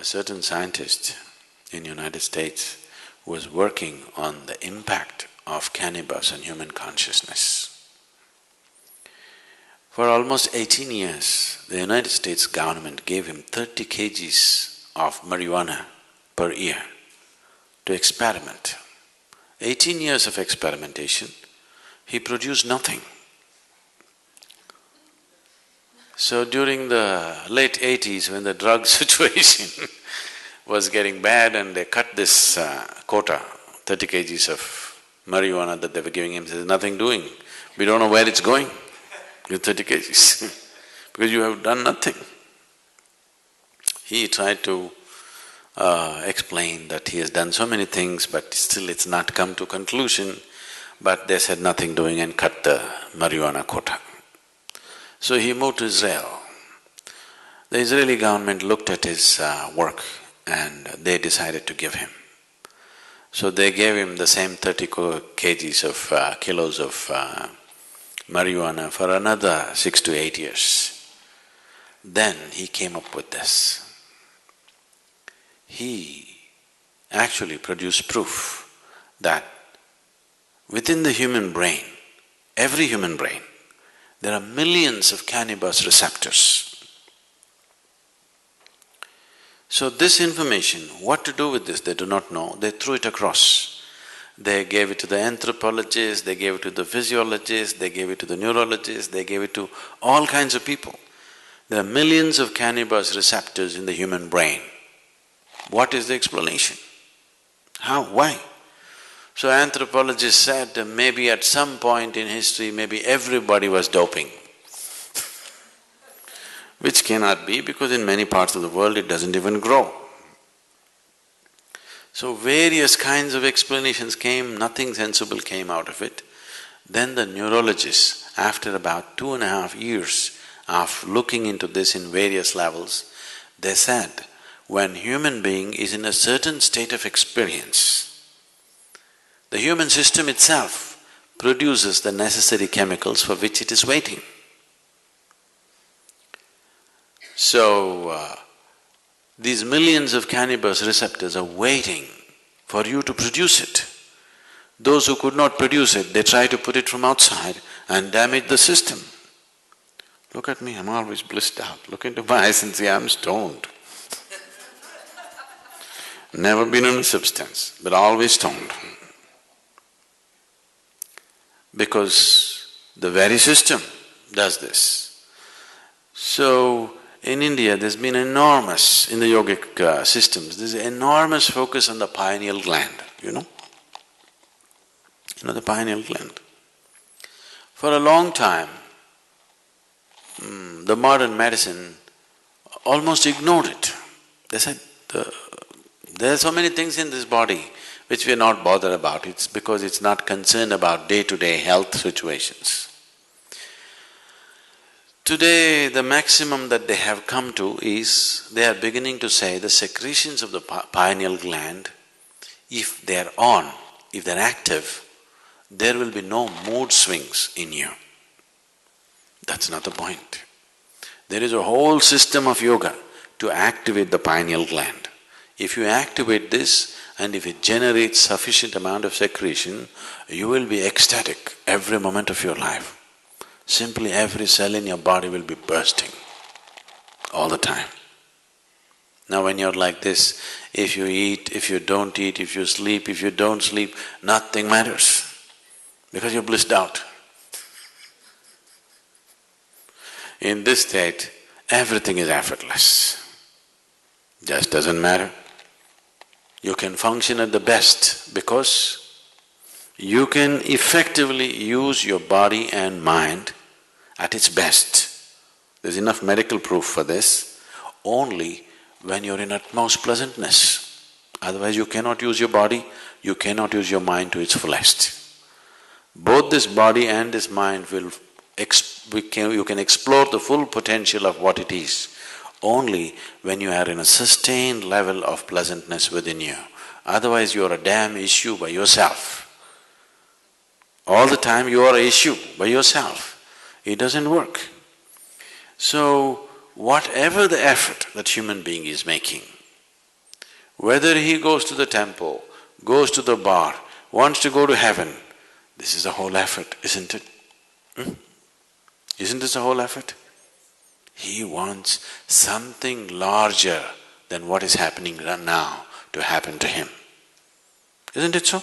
a certain scientist in United States who was working on the impact of cannabis on human consciousness. For almost 18 years, the United States government gave him 30 kgs of marijuana per year to experiment. 18 years of experimentation, he produced nothing. So during the late 80s, when the drug situation was getting bad and they cut this quota, 30 kgs of marijuana that they were giving him, there's nothing doing. We don't know where it's going with 30 kgs because you have done nothing. He tried to explain that he has done so many things but still it's not come to conclusion, but they said nothing doing and cut the marijuana quota. So he moved to Israel. The Israeli government looked at his work and they decided to give him. So they gave him the same 30 kgs of kilos of marijuana for another 6 to 8 years. Then he came up with this. He actually produced proof that within the human brain, every human brain, there are millions of cannabis receptors. So this information, what to do with this, they do not know, they threw it across. They gave it to the anthropologists, they gave it to the physiologists, they gave it to the neurologists, they gave it to all kinds of people. There are millions of cannabis receptors in the human brain. What is the explanation? How? Why? So anthropologists said maybe at some point in history, maybe everybody was doping. Which cannot be because in many parts of the world it doesn't even grow. So various kinds of explanations came, nothing sensible came out of it. Then the neurologists, after about 2.5 years of looking into this in various levels, they said, when human being is in a certain state of experience, the human system itself produces the necessary chemicals for which it is waiting. So, these millions of cannabis receptors are waiting for you to produce it. Those who could not produce it, they try to put it from outside and damage the system. Look at me, I'm always blissed out. Look into my eyes and say, I'm stoned. Never been on a substance, but always stoned. Because the very system does this. So, in India, there's been enormous, in the yogic systems, there's enormous focus on the pineal gland, you know? You know the pineal gland? For a long time, the modern medicine almost ignored it. They said, there are so many things in this body which we are not bothered about, it's because it's not concerned about day-to-day health situations. Today, the maximum that they have come to is, they are beginning to say the secretions of the pineal gland, if they're on, if they're active, there will be no mood swings in you. That's not the point. There is a whole system of yoga to activate the pineal gland. If you activate this and if it generates sufficient amount of secretion, you will be ecstatic every moment of your life. Simply every cell in your body will be bursting all the time. Now when you're like this, if you eat, if you don't eat, if you sleep, if you don't sleep, nothing matters because you're blissed out. In this state, everything is effortless. Just doesn't matter. You can function at the best because you can effectively use your body and mind at its best. There's enough medical proof for this, only when you're in utmost pleasantness. Otherwise you cannot use your body, you cannot use your mind to its fullest. Both this body and this mind will… you can explore the full potential of what it is only when you are in a sustained level of pleasantness within you. Otherwise you are a damn issue by yourself. All the time you are an issue by yourself. It doesn't work. So, whatever the effort that human being is making, Whether he goes to the temple, goes to the bar, wants to go to heaven, this is the whole effort, isn't it? Isn't this the whole effort? He wants something larger than what is happening now to happen to him. Isn't it so?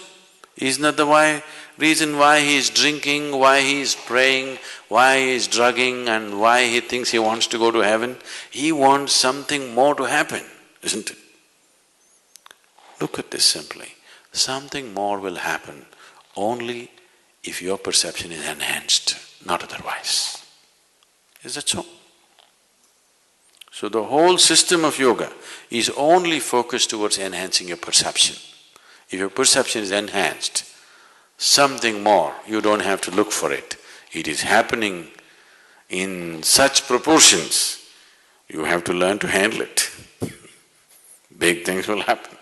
Isn't that the reason why he is drinking, why he is praying, why he is drugging and why he thinks he wants to go to heaven? He wants something more to happen, isn't it? Look at this simply. Something more will happen only if your perception is enhanced, not otherwise. Is that so? So the whole system of yoga is only focused towards enhancing your perception. If your perception is enhanced, something more, you don't have to look for it. It is happening in such proportions, you have to learn to handle it. Big things will happen.